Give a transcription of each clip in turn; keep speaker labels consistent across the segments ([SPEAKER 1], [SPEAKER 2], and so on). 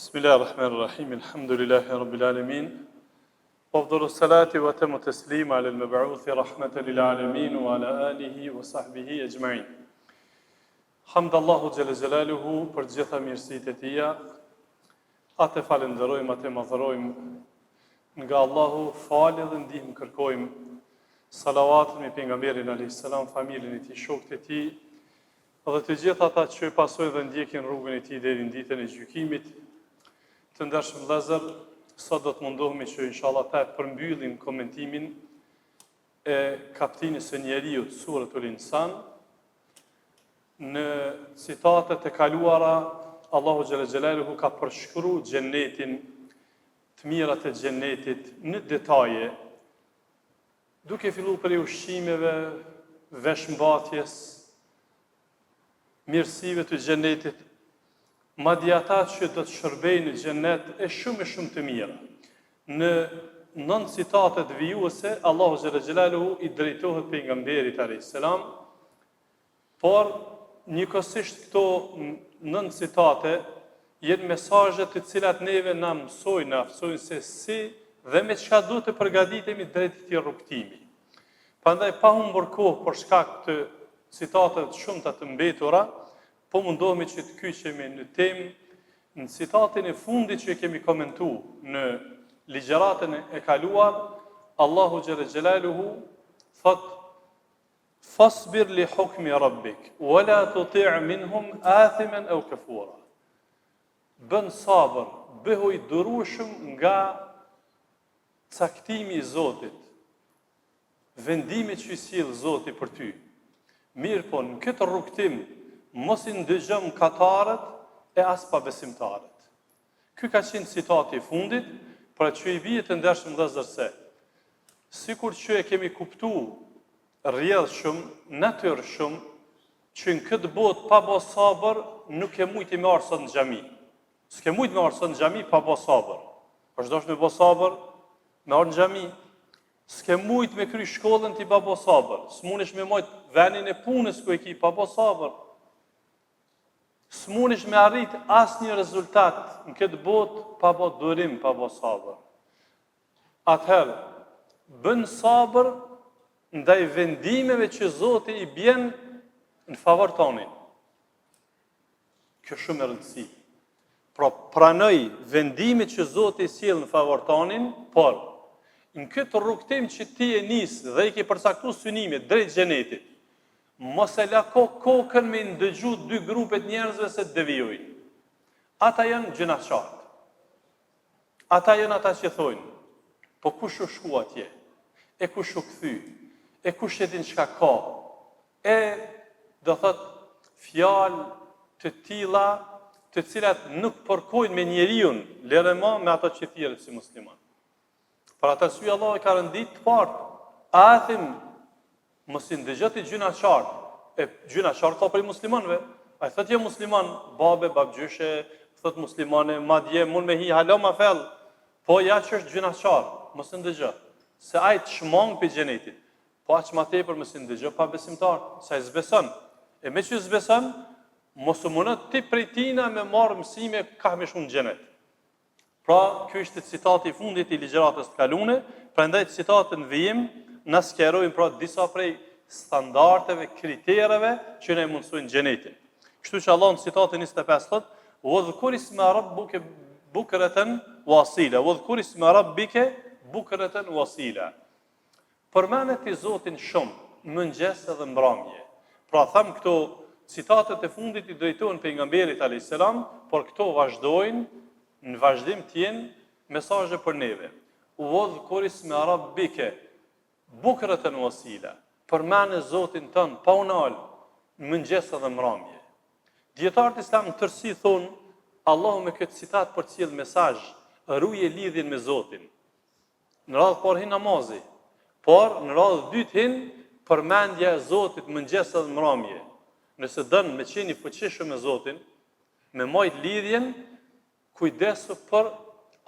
[SPEAKER 1] Bismillahirrahmanirrahim. Alhamdulillahi rabbil alamin. وأفضل الصلاة وأتم التسليم على المبعوث رحمة للعالمين وعلى آله وصحبه أجمعين. Hamd Allahu Gjelle Gjelaluhu për gjitha mirësitë e Tija, atë falenderojmë, atë madhërojmë, nga Allahu falë dhe ndihmë kërkojmë, salavatën me pejgamberin alayhis salam, familjen e tij, shokët e tij, dhe të gjithë ata që pasojnë dhe ndjekin rrugën e tij deri në ditën e gjykimit. Të ndershëm vëllezër, sot do të mundohemi që inshallah ta përmbyllim komentimin e kapitulit së njeriut, suratul Insan. Në citatet e kaluara, Allahu Gjelle Gjelaluhu ka përshkruar xhenetin, të mirat e xhenetit në detaje, duke filluar prej ushqimeve, veshmbatjes, mirësive të xhenetit, madje ata që do të shërbejnë në xhenet e shumë të mira. Në 9 citatet vijuese, Allahu Gjelle Gjelaluhu i drejtohet pejgamberit alayhis salam, por njëkohësisht këto 9 citate janë mesazhe të cilat neve na mësojnë se si dhe me çka duhet të përgatitemi drejt këtij rrugtimi. Prandaj pa humbur kohë për shkak të citateve të shumta të mbetura, po mundohemi që të kyqemi në temë, në citatin e fundit që kemi komentuar në ligjëratën e kaluar. Allahu Gjelle Gjelaluhu thot: Fasbir li hukmi rabbik, wala tuti' minhum athiman aw kafura. Bën sabër, bëhu i durueshëm nga caktimi i Zotit, vendimi që i sjell Zoti për ty. Mirë po, në këtë rrugtim, mos i ndëgjëm katarët e as pabesimtarët. Ky ka qenë citati i fundit, pra që i bie të ndershëm vëllezër se, sikur që e kemi kuptuar rrjedhshëm, natyrshëm, që në këtë botë pa bë sabër nuk e mujti me arë sot në xhami. S'ke mujt me arë sot në xhami pa bë sabër. Është dosh me bë sabër, me arë në xhami. S'ke mujt me kry shkollën ti pa bë sabër. S'munesh me mojt venin e punës ku e ki pa bë sabër. S'munesh me arrit asnjë rezultat në këtë botë pa bë durim, pa bë sabër. Atëherë, bën sabër ndaj vendimeve që Zoti i bjen në favor tonin. Kjo shumë e rëndësishme. Pra pranoj vendimit që Zoti i sjell në favor tonin, por në këtë rrugtim që ti e nis dhe i ke përcaktuar synimet drejt xhenetit, mos e la kokën me ndëgju 2 grupet njerëzve se devijojnë. Ata janë gjinaqartë. Ata janë ata që thonë: po kush u shku atje? E kush u kthy? E kush e din çka ka? E do thot fjalë të tilla, të cilat nuk përkojnë me njeriu, lere ma me ato që thirret si musliman. Për atë arsye Allah e ka rëndit të parë, athim mos i ndëgjot i gjinaqartë. E gjinaqartë ka për muslimanëve. Ai thotë je musliman, babe, babgjyshe, thotë muslimane, madje mund me hi hala ma fell, po ja që është gjinaqar, mos i ndëgjot, se ai të shmang për xhenetit. Po aq më tepër mos i ndëgjoj pa besimtar, sa i zbeson. E me që zbeson, mos u mundet ti prej tina me marrë mësime ka më shumë në xhenet. Pra, ky është citati i fundit i ligjëratës të kaluara, prandaj citatën vijim na sqarojnë pra disa prej standardeve, kritereve që ne mundsojnë xhenetin. Kështu që Allah në citatën 25 thot: "Wadhkur isma rabbika bukratan wa asila, wadhkur isma rabbika bukratan wa asila." Përmenet i Zotin shumë, mëngjes edhe mbrëmje. Pra tham këto citatet e fundit i drejtohen pejgamberit alayhis salam, por këto vazhdojnë, në vazhdim të jenë mesazhe për neve. Wadhkur isma rabbika bukratan wa asila. Përmend Zotin tën pa unal, mëngjes edhe mbrëmje. Dietarët islam në tërësi thonë, Allahu me këtë citat përcjell mesazh, ruje lidhjen me Zotin. Në radhë parë hin namazi, por në radhë dytë hin përmendja e Zotit mëngjes edhe mbrëmje. Nëse dën me qenë i fuqishëm me Zotin, me majt lidhjen, kujdesu për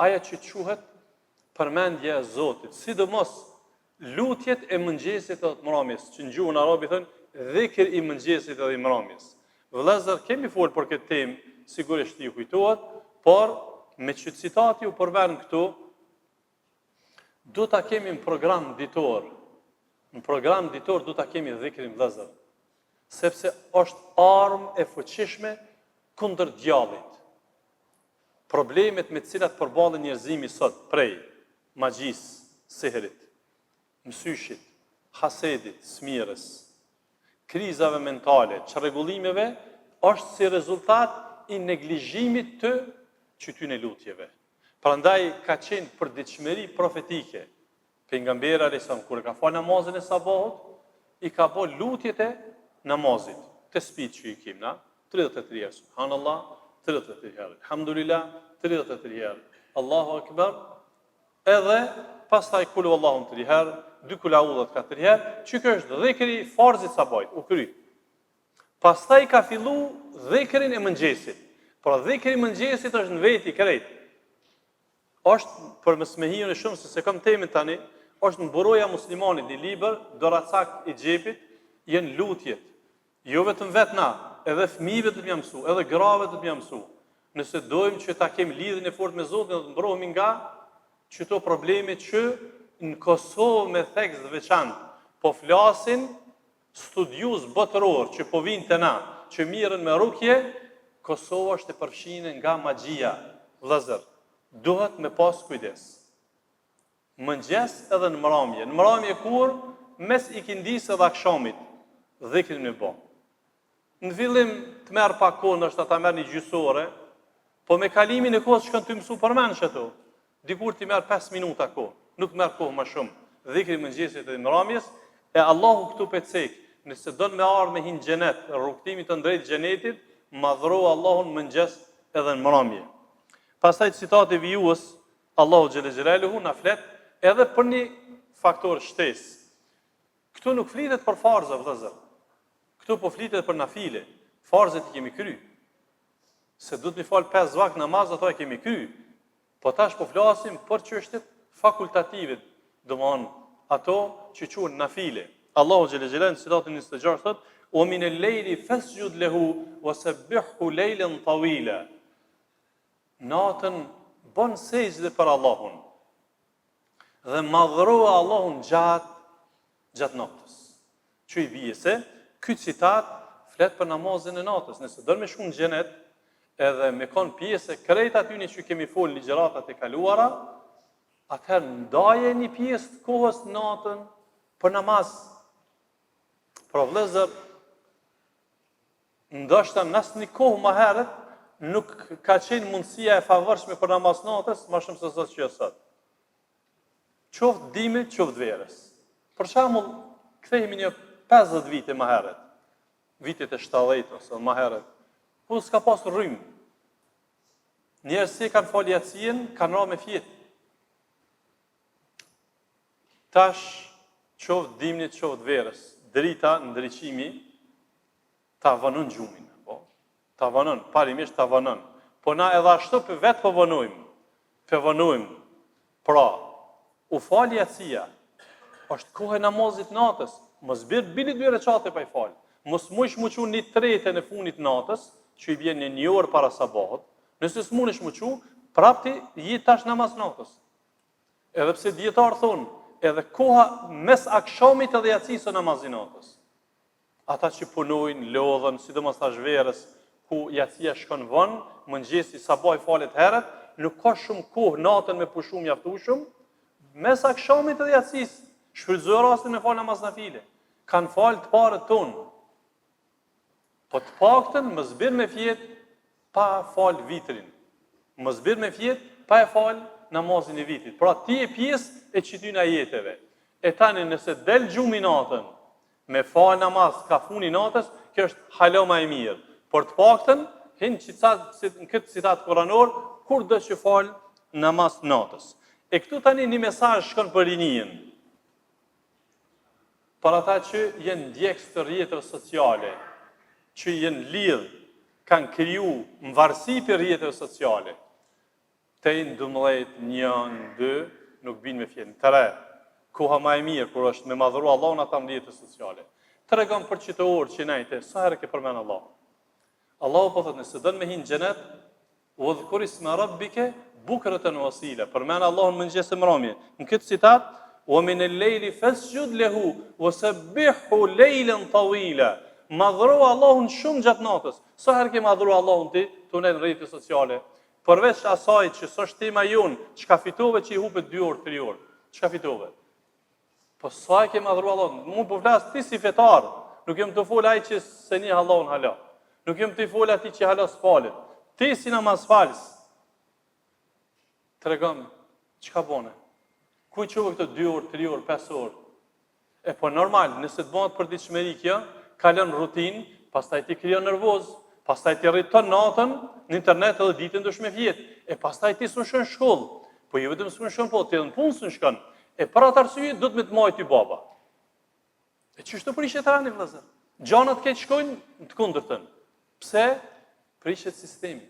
[SPEAKER 1] aja që quhet përmendja e Zotit, sidomos lutjet e mëngjesit edhe të mbrëmjes, që në gjuhën arabe thonë dhikr i mëngjesit edhe i mbrëmjes. Vëllezër, kemi folë për këtë temë, sigurisht ju kujtohet, por me që citati u përmen këtu, du ta kemi në program ditor. Në program ditor du ta kemi dhikrin vëllezër, sepse është armë e fuqishme kundër djallit. Problemet me të cilat përballen njerëzimi sot, prej magjisë, sihrit, mësyshit, hasedit, smirës, krizave mentale, çrregullimeve, është si rezultat i neglizhimit të qytyn e lutjeve. Prandaj ka qenë përditshmëri profetike. Pejgamberi alayhis kur ka fal namazin e sabahut, i ka bë lutjet e namazit. Të spit që i kim, na? 33 herë. Subhanallah, 33 herë. Alhamdulillah, 33 herë. Allahu Akbar. Edhe pastaj kul Allahu 3 herë, 2 kul audhat 4 herë, që kjo është dhikri i farzit sabahit, u kry. Pastaj ka fillu dhikrin e mëngjesit. Pra dhikri i mëngjesit është në veti krejt. Është për mësmehiun e shumë se kam temën tani, është në buroja muslimanit një libër, doracak i xhepit, janë lutjet. Jo vetëm vetë na, edhe fëmijëve do të më mësu, edhe grave do të më mësu. Nëse dojmë që ta kemi lidhjen e fortë me Zotin, do të mbrohemi nga çdo probleme që në Kosovë me theks të veçantë po flasin studiuz botëror që po vinë te na, që mirën me rukje, Kosova është e përfshirë nga magjia. Vëllazër, duhet me pas kujdes. Mëngjes edhe në mramje. Në mramje kur mes ikindis edhe akşamit dhikrin me bë. Në fillim të merr pak kohë, ndoshta ta merr një gjysore, po me kalimin e kohës shkon ty mësu përmendsh ato. Dikur ti merr 5 minuta kohë, nuk merr kohë më shumë. Dhikri i mëngjesit dhe mramjes, e Allahu këtu pecek, nëse don me ardhmë me hin xhenet, rrugtimin të drejtë xhenetit, madhro Allahun mëngjes edhe në mramje. Pastaj citati vijues, Allahu xhelle xhelaluhu na flet edhe për një faktor shtesë. Këtu nuk flitet për farza, vëllezër. Këtu po flitet për nafile. Farzet i kemi kry. Se duhet mi fal 5 vakt namaz, ato e kemi kry. Po tash po flasim për çështjet fakultative, domthon ato që quhen nafile. Allahu xhelle xhelaluhu në citatin 26 thotë: "Wa min al-layli fasjud lahu wasabbihu laylan tawila." Natën bën sejdë për Allahun dhe madhroa Allahun gjatë natës. Që i bie se ky citat flet për namazin e natës. Nëse do me shku në xhenet edhe me kon pjesë krejt aty që kemi fol ligjëratat e kaluara, atëherë ndaje një pjesë të kohës natën për namaz. Pra vëllezër, ndoshta në asnjë kohë më herët nuk ka qenë mundësia e favorshme për namaz natës, më shumë se sot që sot. Qoftë dimit, qoftë verës. Për shembull, kthehemi një 50 vite më herët, vitet e 70 ose më herët, ku s'ka pasur rrymë. Njerëz që kanë fal yatsin, kanë rënë me fjet. Tash, qoftë dimnit, qoftë verës, drita, ndriçimi, ta vënon gjumin. Ta vënon, parimisht ta vënon. Po na edhe ashtu për vetë po vënojmë. Pra, u fal yatsia, është kohë e namazit natës, mos bini 2 rekate pa i fal. Mos mush muçu një tretë në fundit natës, që i vjen në 1 orë para sabahut. Nëse s'munesh muçu, prapti je tash namaz natës. Edhe pse dietar thonë, edhe koha mes akşamit edhe yatsisë namazit natës. Ata që punojnë, lodhen, sidomos tash verës, ku yatsia shkon vonë, mëngjesi sabah falet herët, nuk ka shumë kohë natën me pushu mjaftueshëm, mes akşamit edhe yatsisë, shfrytëzoj rastin me fal namaz nafile. Kan fal të parët tonë. Po të paktën mos bën me fjet pa fal vitrin. Mos bën me fjet pa e fal namazin e vitit. Pra ti je pjesë e çityn ajeteve. E tani nëse del gjumi natën me fal namaz ka funi natës, kjo është hala më e mirë. Por të paktën hin në këtë citat kuranor kur do të fal namaz natës. E këtu tani një mesazh shkon për rinjin. Për ata që jenë ndjekës të rrjetëve sociale, që jenë lidhë, kanë kriju mvarësi për rrjetëve sociale. Tejnë 12, 1, 2, nuk binë me fjenë. 3, koha ma e mirë, kur është me madhuru Allah në ata në rrjetëve sociale. Të regon për që të orë që nejte, sa herë ke përmenë Allah. Allah po thëtë, nëse dënë me hinë gjenet, u dhëkuris me rabbike, bukratan wa asila. Përmend Allahun mëngjes e mbrëmje. Në këtë citat, wa min al-layli fasjud lahu wasabbihu laylan tawila. Madhro Allahun shumë gjatë natës. Sa herë ke madhru Allahun ti, në rrjete sociale? Përveç asaj që s'është tema jon, çka fitove që i hupet 2 orë, 3 orë. Çka fitove? Po sa ke madhru Allahun? Mund po flas ti si fetar, nuk jam të fol ai që se një Allahun hala. Nuk jam të fol atij që hala s'falet. Ti si namaz falës. Tregom, çka bone? Ku i çuve këto 2 orë, 3 orë, 5 orë? E po normal, nëse të bëhet për ditëshmëri kjo, kalon rutinë, pastaj ti krijon nervoz, pastaj ti rriton natën në internet edhe ditën dush me vjet. E pastaj ti s'u shkon shkollë. Po jo vetëm s'u shkon, po ti edhe në punë s'u shkon. E për atë arsye do të më të marrë ty baba. E çështë të prishet tani vëllazër. Gjanat keq shkojnë në të kundërtën. Pse? Prishet sistemi.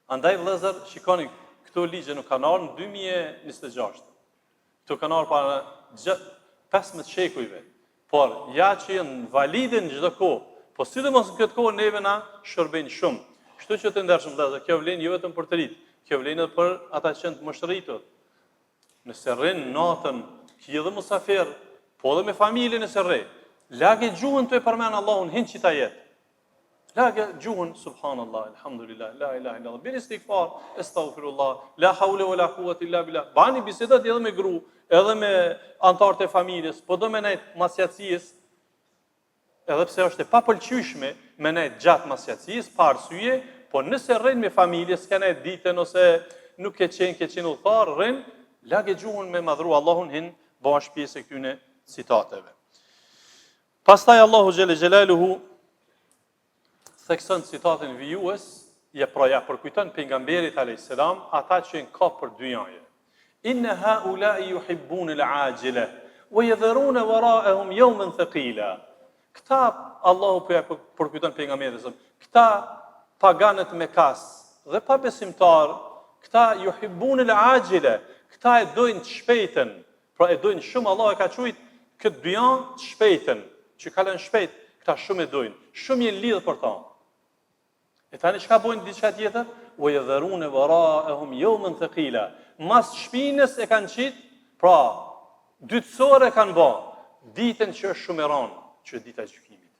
[SPEAKER 1] Andaj vëllazër, shikoni këto ligje në kanal në 2026. Këto kanal para 15 shekujve. Por ja që janë valide në çdo kohë. Po sidomos në këtë kohë neve na shërbejnë shumë. Kështu që të ndershëm vëllezër, kjo vlen jo vetëm për të rit, kjo vlen edhe për ata që janë të moshrritur. Nëse rrin natën, ki edhe musafir, po edhe me familjen nëse rri. Lagë gjuhën të e përmend Allahun hin çita jetë. Lagë gjuhën subhanallah, alhamdulillah, la ilaha illallah, bil istighfar, astaghfirullah, la hawla wala quwwata illa billah. Bani bisedat edhe me gru, edhe me antarët e familjes, po do me nejt masjacijës, edhe pse është e papëlqyeshme me nejt gjatë masjacijës, pa arsye, po nëse rrin me familje, s'ka nejt ditën ose nuk ke qenë udhëtar, rrin, lagë gjuhën me madhru Allahun hin bash pjesë e këtyne citateve. Pastaj Allahu xhelle xhelaluhu thekson citatin vijues, ja përkujton pejgamberit alayhis salam ata që janë ka për dynjaje. Inna haula'i yuhibbuna al-ajila wa yadharuna wara'ahum yawman thaqila. Këta Allahu përkujton pejgamberin, këta paganët me kas dhe pa besimtar, këta yuhibbuna al-ajila, këta e dojnë të shpejtën, pra e dojnë shumë, Allah e ka thujt këtë dynjë të shpejtën, që kalon shpejt, këta shumë e dojnë, shumë jenë lidhë për ta. E tani çka bojnë diçka tjetër? Wa yadharuna wara'ahum yawman thaqila. Mas shpinës e kanë qit, pra dytësore kanë bë, ditën që është shumë e rëndë, që është dita e gjykimit.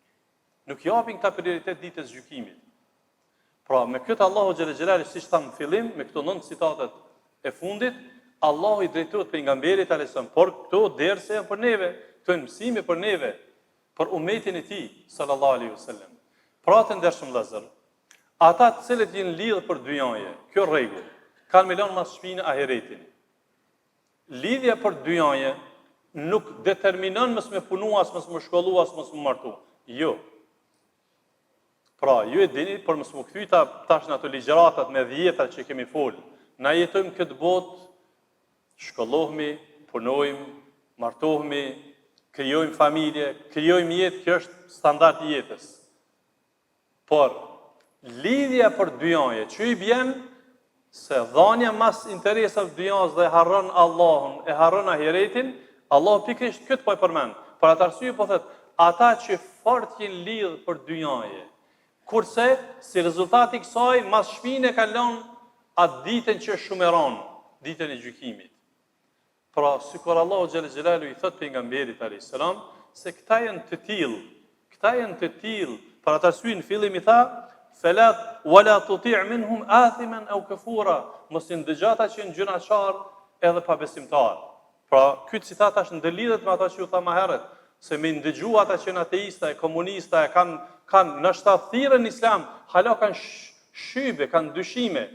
[SPEAKER 1] Nuk japin këta prioritet ditës së gjykimit. Pra me këtë Allahu xhelle xhelali siç tham në fillim, me këto 9 citatet e fundit, Allahu i drejtohet pejgamberit alayhis salam, por këto derse janë për neve, këto janë mësime për neve, për umetin e tij sallallahu alaihi wasallam. Pra të ndershëm vëllezër, ata të cilët janë lidhur për dynjaje, kjo rregull, kanë me lënë mas shpinë ahiretin. Lidhja për dynjaje nuk determinon mos me punu, as mos me shkollu, as mos me martu. Jo. Pra, ju e dini, për mos më kthyta tash në ato ligjëratat me dhjetat që kemi fol. Na jetojmë këtë botë, shkollohemi, punojmë, martohemi, krijojmë familje, krijojmë jetë, kjo është standard i jetës. Por lidhja për dynjaje, që i bjen se dhanja mas interesave të dynjas dhe harron Allahun, e harron ahiretin, Allahu pikërisht këtë po e përmend. Për atë arsye po thotë, ata që fort janë lidhur për dynjaje, kurse si rezultati i kësaj mas shpinë kanë lënë atë ditën që është shumë e rëndë, ditën e gjykimit. Pra, sikur Allahu xhelle xhelalu i thot pejgamberit alayhis salam se këta janë të tillë, për atë arsye në fillim i tha Felat wala tuti' minhum athiman aw kafura, mos i ndëgjoj ata që janë gjunaqar edhe pa besimtar. Pra, ky citat është ndërlidhet me ata që u tha më herët, se me ndëgju ata që janë ateista, komunista, kanë në shtathirën në islam, hala kanë shybe, kanë dyshime.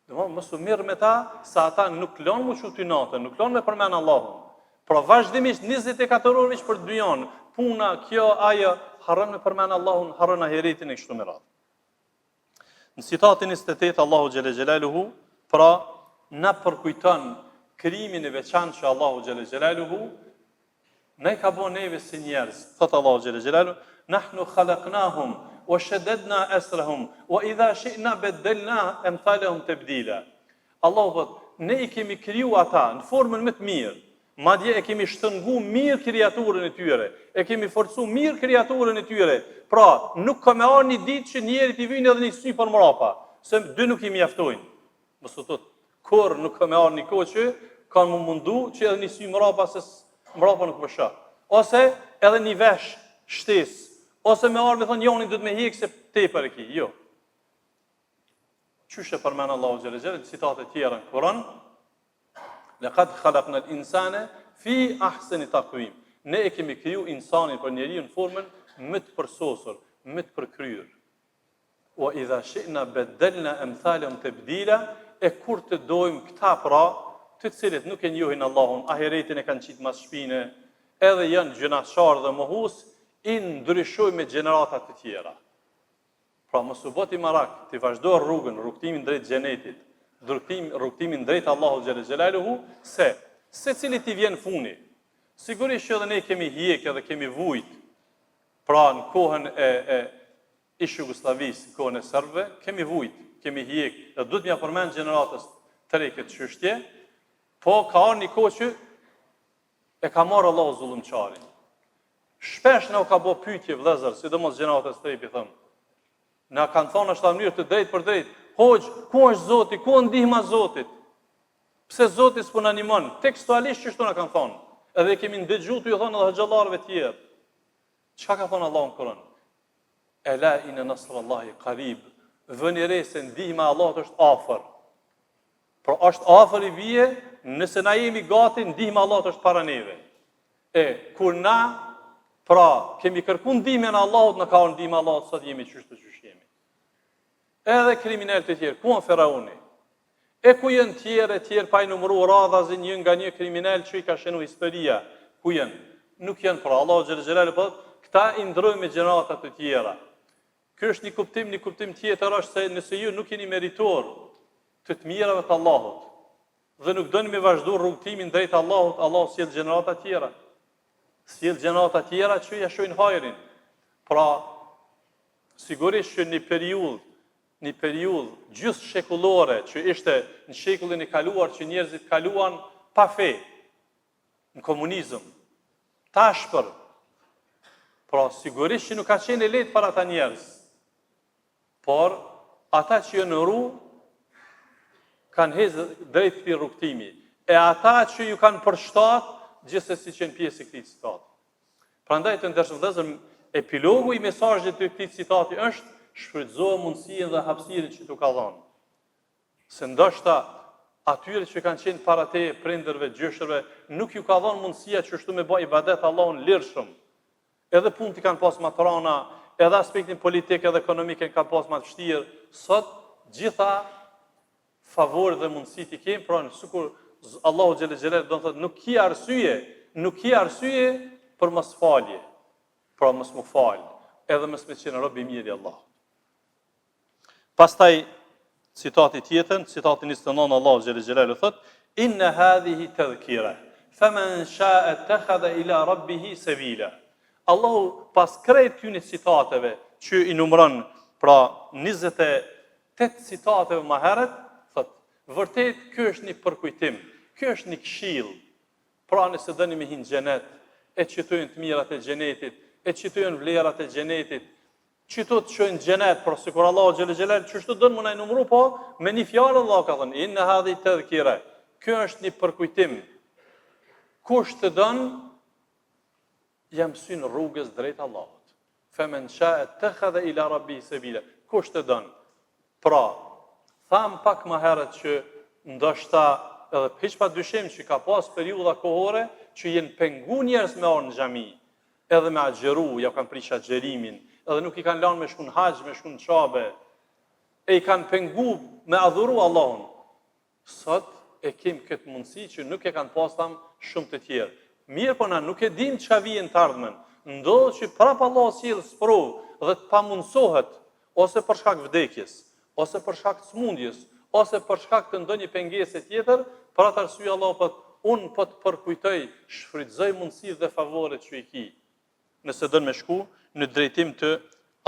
[SPEAKER 1] Domthonë mos u mirë me ta, sa ata nuk lënë më çuti natën, nuk lënë me përmend Allahun. Pra vazhdimisht 24 orë veç për dynjan, puna, kjo, ajo, harron me përmend Allahun, harron ahiretin e kështu me radhë. Në citatin 28 Allahu xhelle xhelaluhu, pra na përkujton krijimin e veçantë që Allahu xhelle xhelaluhu ne ka bën neve si njerëz. Thot Allahu xhelle xhelaluhu, nahnu khalaqnahum wa shaddadna asrahum wa idha shi'na badalna amthalahum tabdila. Allahu thot, ne i kemi kriju ata në formën më të mirë. Madje e kemi shtrëngu mirë kriaturën e tyre, e kemi forcu mirë kriaturën e tyre. Pra, nuk ka me arë një ditë që njeri t'i vynë edhe një sy për mrapa, se dy nuk i mjaftojnë. Mos u thot kur nuk ka më ardhi kohë që kanë më mundu që edhe një sy mrapa se mrapa nuk më shoh. Ose edhe një vesh shtesë, ose me ardhi thonë joni duhet me hiq se tepër e ki. Jo. Qysh e përmend Allahu xhalla xhalla citate tjera në Kur'an. Laqad khalaqna al-insana fi ahsani taqwim. Ne e kemi kriju insanin për njeriu në formën më të përsosur, më të përkryer. Wa idha shi'na badalna amthalahum tabdila, e kur të dojmë këta pra, të cilët nuk e njohin Allahun, ahiretin e kanë qitë mas shpine, edhe janë gjënaqar dhe mohus, i ndryshoj me gjenerata të tjera. Pra mos u boti marak, të vazhdo rrugën, rrugtimin drejt xhenetit, rrugtimin drejt Allahu xhalla xhelaluhu, se cili ti vjen funi. Sigurisht që edhe ne kemi hjek edhe kemi vujt, pra në kohën e ish Jugosllavisë, në kohën e serbëve, kemi vujt, kemi hjek, dhe duhet m'ja përmend gjeneratës të re këtë çështje, po ka ardhur një kohë që e ka marrë Allahu zullumçarin. Shpesh na u ka bë pyetje vëllezër, sidomos gjeneratës të re, thëmë. Na kanë thonë është ta mënyrë të drejtë për drejtë. Hoxh, ku është Zoti? Ku është ndihma e Zotit? Pse Zoti s'po na ndihmon? Tekstualisht çështu na kanë thonë. Edhe kemi ndëgjuar ju thonë edhe xhallarëve të tjerë. Çka ka thonë Allahu në Kur'an? Ela inna nasrullahi qarib. Vëni re se ndihma e Allahut është afër. Por është afër i vije nëse na jemi gati, ndihma e Allahut është para neve. Kur na pra kemi kërkuar ndihmën e Allahut, në ka ndihmë e Allahut, sot jemi çështë çështë jemi. Edhe kriminalët e tjerë, ku janë Faraoni? Ku janë tjerë pa i numëruar radhazi një nga një kriminal që i ka shënuar historia? Ku janë? Nuk janë pra Allahu xhalla xhelalu po këta i ndrojnë me gjenerata të tjera. Ky është një kuptim tjetër është se nëse ju nuk jeni meritor të mirave të Allahut dhe nuk doni me vazhdu rrugtimin drejt Allahut, Allahu sjell gjenerata të tjera. Sjell gjenerata të tjera që ja shojnë hajrin. Pra, sigurisht që një periudhë gjysmë shekullore që ishte në shekullin e kaluar që njerëzit kaluan pa fe, në komunizëm, tashpër. Pra, sigurisht që nuk ka qenë lehtë para ata njerëz. Por, ata që janë në rrugë, kanë hezë drejt këtij rrugtimi. Ata që ju kanë përshtat, gjithsesi që janë pjesë e këtij citati. Prandaj të ndershëm vëllezër, epilogu i mesazhit të këtij citati është shfrytëzo mundësinë dhe hapësirën që t'u ka dhënë. Se ndoshta atyre që kanë qenë para teje, prindërve, gjyshërve, nuk ju ka dhënë mundësia që ashtu me bë ibadet Allahun lirshëm. Edhe punë ti kanë pas më të rana, edhe aspektin politik edhe ekonomik kanë pas më të vështirë. Sot gjitha favor dhe mundësit i kemë, pra sikur Allahu xhelle xhelal do të thotë nuk ki arsye për mos falje. Pra mos më fal, edhe mos më qenë rob i mirë i Allahut. Pastaj citati tjetër, citati 29 Allahu xhelle xhelal thotë: "Inna hadhihi tadhkira, faman sha'a ittakhadha ila rabbih sabila." Allahu pas krejt këtyre citateve që i numëron pra 28 citateve më herët, thotë: "Vërtet ky është një përkujtim, ky është një këshill. Pra nëse dëni me hinë xhenet, e çitojnë të mirat e xhenetit, e çitojnë vlerat e xhenetit, çito të shojnë xhenet, por sikur Allahu xhelle xhelal çështë dën më na numëru, po me një fjalë Allahu ka thënë: "Inna hadhi tadhkira." Ky është një përkujtim. Kush të dën jam syn rrugës drejt Allahut. Faman sha'a ittakhadha ila rabbi sabila. Kush të dën. Pra, tham pak më herët që ndoshta edhe hiç pa dyshim që ka pas periudha kohore që jenë pengu njerëz me orë në xhami, edhe me agjeru, ja kanë prish agjerimin, edhe nuk i kanë lanë me shkun haxh, me shkun qabe, i kanë pengu me adhuru Allahun. Sot e kem këtë mundësi që nuk e kanë pas tam shumë të tjerë. Mirë po na nuk e dim çka vjen të ardhmen. Ndodh që prap Allah sjell sprovë dhe të pamundsohet, ose për shkak vdekjes, ose për shkak të smundjes, ose për shkak të ndonjë pengese tjetër, për atë arsye Allah unë po të përkujtoj, shfrytëzoj mundësitë dhe favoret që i ki, nëse dën me shku në drejtim të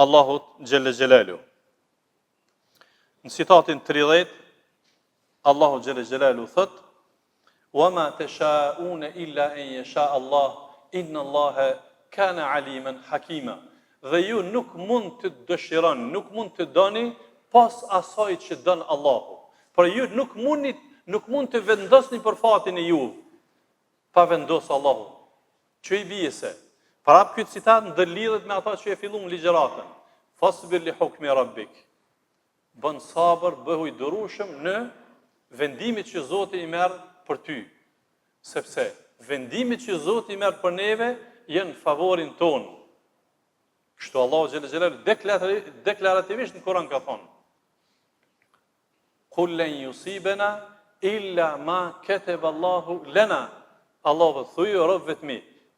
[SPEAKER 1] Allahut xhelle xhelalu. Në citatin 30, Allahu xhelle xhelalu thot: "Wa ma tasha'una illa an yasha Allah, inna Allaha kana aliman hakima." Dhe ju nuk mund të dëshironi, nuk mund të doni pas asaj që dën Allahu. Por ju nuk mund të vendosni për fatin e juve pa vendosur Allahu. Që i bie se prap ky citat ndërlidhet me ata që e filluan ligjëratën. Fasbir li hukmi rabbik. Bën sabër, bëhu i durueshëm në vendimet që Zoti i merr për ty. Sepse vendimet që Zoti i merr për neve janë në favorin ton. Kështu Allahu xhalla xhelal deklarativisht në Kur'an ka thonë: Qul lan yusibana illa ma kataba Allahu lana. Allahu thuaj robëve të mi,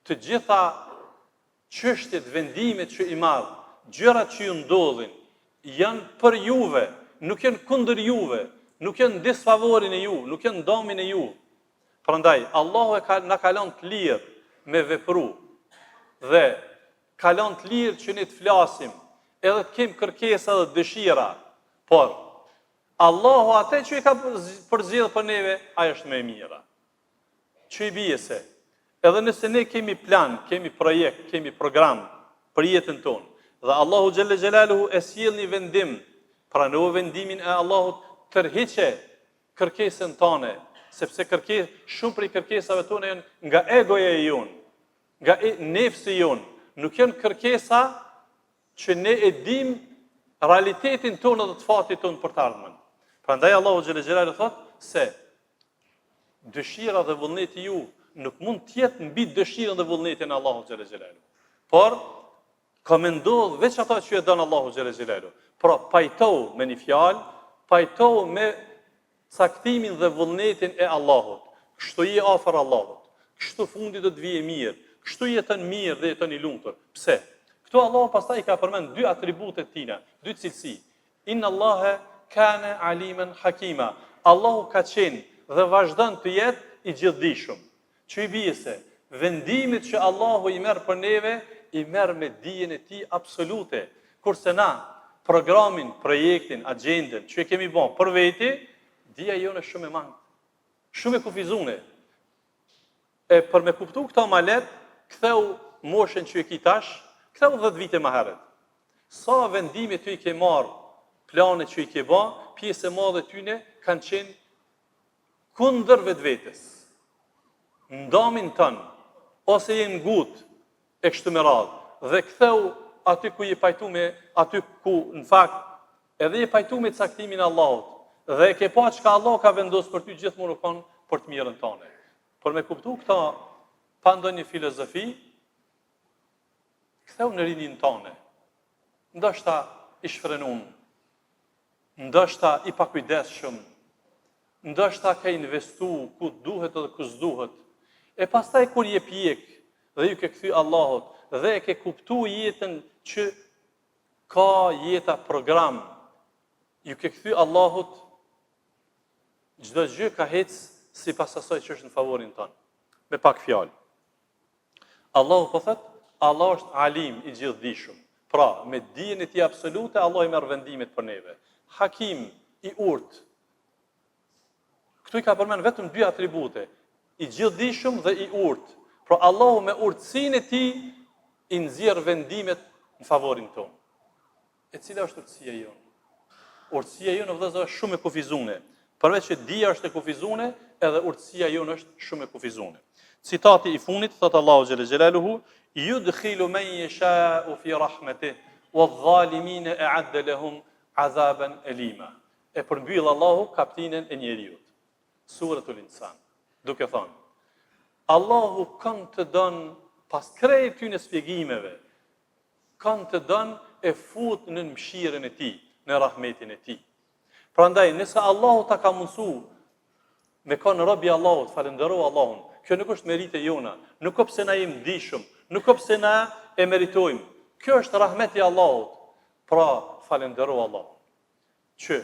[SPEAKER 1] të gjitha çështjet, vendimet që i marr, gjërat që ju ndodhin, janë për juve, nuk janë kundër juve, nuk janë në disfavorin e ju, nuk janë në domin e ju. Prandaj, Allahu na ka lënë të lirë me vepru dhe ka lënë të lirë që ne të flasim, edhe të kemi kërkesa dhe dëshira, por Allahu atë që i ka përzgjedhur për neve, ai është më e mira. Që i bie se edhe nëse ne kemi plan, kemi projekt, kemi program për jetën tonë, dhe Allahu xhelle xhelaluhu e sjell një vendim, prano vendimin e Allahut, tërhiqe kërkesën tonë, sepse shumë prej kërkesave tona janë nga egoja e jon, nga nefsi jon, nuk janë kërkesa që ne e dim realitetin tonë dhe të fatit tonë për të ardhmen. Prandaj Allahu xhelle xhelaluhu thotë se dëshira dhe vullneti ju nuk mund të jetë mbi dëshirën dhe vullnetin e Allahut xhelle xhelaluhu. Por ka më ndodh veç ato që e don Allahu xhelle xhelaluhu. Pra pajtohu me një fjalë, pajtohu me caktimin dhe vullnetin e Allahut. Kështu je afër Allahut. Kështu fundi do të vijë mirë. Kështu jeton mirë dhe jeton i lumtur. Pse? Këtu Allahu pastaj ka përmend dy atribute të tina, dy cilësi. Inna Allaha kana aliman hakima. Allahu ka qenë dhe vazhdon të jetë i gjithdijshëm. Që i bie se vendimet që Allahu i merr për neve, i merr me dijen e tij absolute. Kurse na programin, projektin, agjendën që e kemi bën për veti, dija jonë është shumë e mangët, shumë e kufizuar. E për me kuptu këta ma let, ktheu moshën që e ki tash, ktheu 10 vite më herët. Sa vendime ty i ke marë, planet që i ke ba, pjesë e madhe tyne kanë qenë kundër vetvetes. Ndamin tënë, ose jenë gut e kështu me radhë, dhe ktheu aty ku je pajtu me, aty ku në fakt, edhe je pajtu me caktimin e Allahut, dhe e ke pa çka Allah ka vendosur për ty gjithmonë u kanë për të mirën tënde. Por me kuptu këta pa ndonjë filozofi, ktheu në rinin tënde. Ndoshta i shfrenum, ndoshta i pakujdesshëm, ndoshta ka investu ku duhet edhe ku s'duhet. E pastaj kur je pjek dhe ju ke kthy Allahut dhe e ke kuptu jetën që ka jeta program, ju ke kthy Allahut, çdo gjë ka hec sipas asaj që është në favorin tonë. Me pak fjalë. Allahu po thot, Allah është alim i gjithdijshëm. Pra, me dijen e tij absolute, Allah i merr vendimet për neve. Hakim i urtë. Këtu i ka përmend vetëm dy atribute, i gjithdijshëm dhe i urtë. Pra Allahu me urtësinë e tij i nxjerr vendimet në favorin tonë. E cila është urtësia jonë? Urtësia jonë vëllezër është shumë e kufizuar. Përveç që dija është e kufizuar, edhe urtësia jonë është shumë e kufizuar. Citati i fundit thot Allahu xhelle xhelaluhu, yudkhilu man yasha'u fi rahmatihi wadh-dhalimin a'adda lahum 'azaban alima. E përmbyll Allahu kaptinën e njeriut. Suratul Insan, duke thënë, Allahu kanë të dënë, pas krejt ty në spjegimeve, kanë të dënë e fut në mëshirën e tij, në rahmetin e tij. Prandaj, nëse Allahu ta ka mundsu me kanë robi Allahut, falenderoj Allahun, kjo nuk është merite jona, nuk ka pse na jemi ndihshëm, nuk ka pse na e meritojmë. Kjo është rahmeti i Allahut. Pra, falenderoj Allahun. Që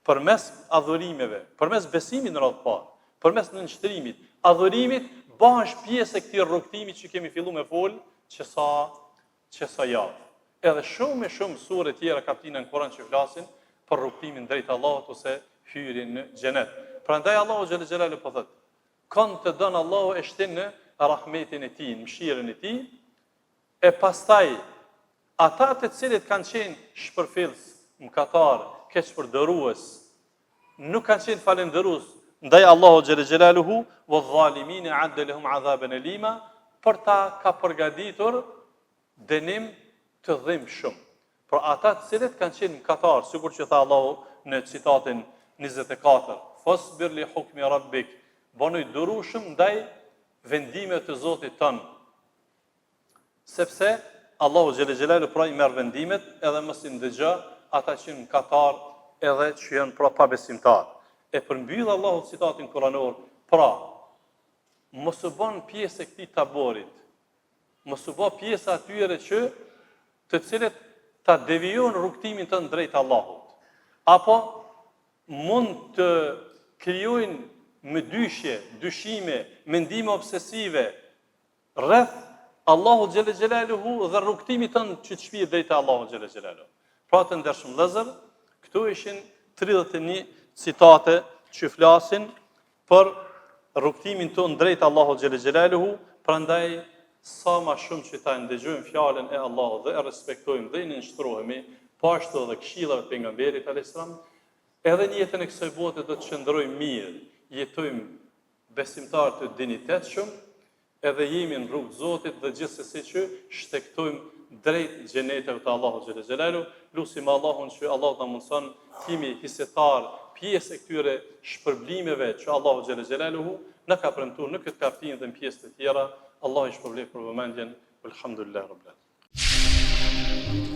[SPEAKER 1] përmes adhurimeve, përmes besimit në radhë parë, përmes nënçtrimit, adhurimit, bash pjesë e këtij rrugtimi që kemi filluar me fol, që sa javë. Edhe shumë e shumë sure tjera kaptina në Kur'an që flasin për rrugtimin drejt Allahut ose hyrjen në xhenet. Prandaj Allahu xhelle xhelalu po thotë, kanë të dënë Allahu e shtin në rahmetin e tij, në mëshirën e tij, e pastaj ata të cilët kanë qenë shpërfillës, mëkatar, keqpërdërues, nuk kanë qenë falendërues ndaj Allahu xhelle xhelaluhu, wa dhalimin a'adda lahum 'adhaban alima, për ta ka përgatitur dënim të dhimbshëm. Por ata të cilët kanë qenë mëkatar, sikur që tha Allahu në citatin 24, fasbir li hukmi rabbik, bënuj durueshëm ndaj vendimeve të Zotit tënd. Sepse Allahu xhelle xhelalu pra i merr vendimet edhe mos i ndëgjë ata që janë mëkatar edhe që janë pra pabesimtar. E përmbyll Allahu citatin kuranor, pra mos u bën pjesë e këtij taborit. Mos u bë pjesë atyre që të cilët ta devijojnë rrugtimin tënd drejt Allahut. Apo mund të krijojnë mëdyshje, dyshime, mendime obsesive rreth Allahu xhelle xhelaluhu dhe rrugtimit tënd që të shpihet drejt Allahu xhelle xhelaluhu. Pra të ndershëm vëllezër, këtu ishin 31 citate që flasin për rrugtimin tonë drejt Allahu xhelle xhelaluhu, prandaj sa më shumë që ta ndëgjojmë fjalën e Allahut dhe e respektojmë dhe i nënshtrohemi, po ashtu edhe këshillave të pejgamberit alayhis salam, edhe në jetën e kësaj bote do të qëndrojmë mirë, jetojmë besimtar të dinjitetshëm, edhe jemi në rrugë të Zotit dhe gjithsesi që shtektojmë drejt xheneteve të Allahut xhelle xhelalu. Lutim Allahun që Allahu na mundson timi hisetar pjesë e këtyre shpërblimeve që Allahu xhelle xhelaluhu na ka premtuar në këtë kapitull dhe në pjesë të tjera. Allahu i shpërblet për vëmendjen. Elhamdulillah rabbil alamin.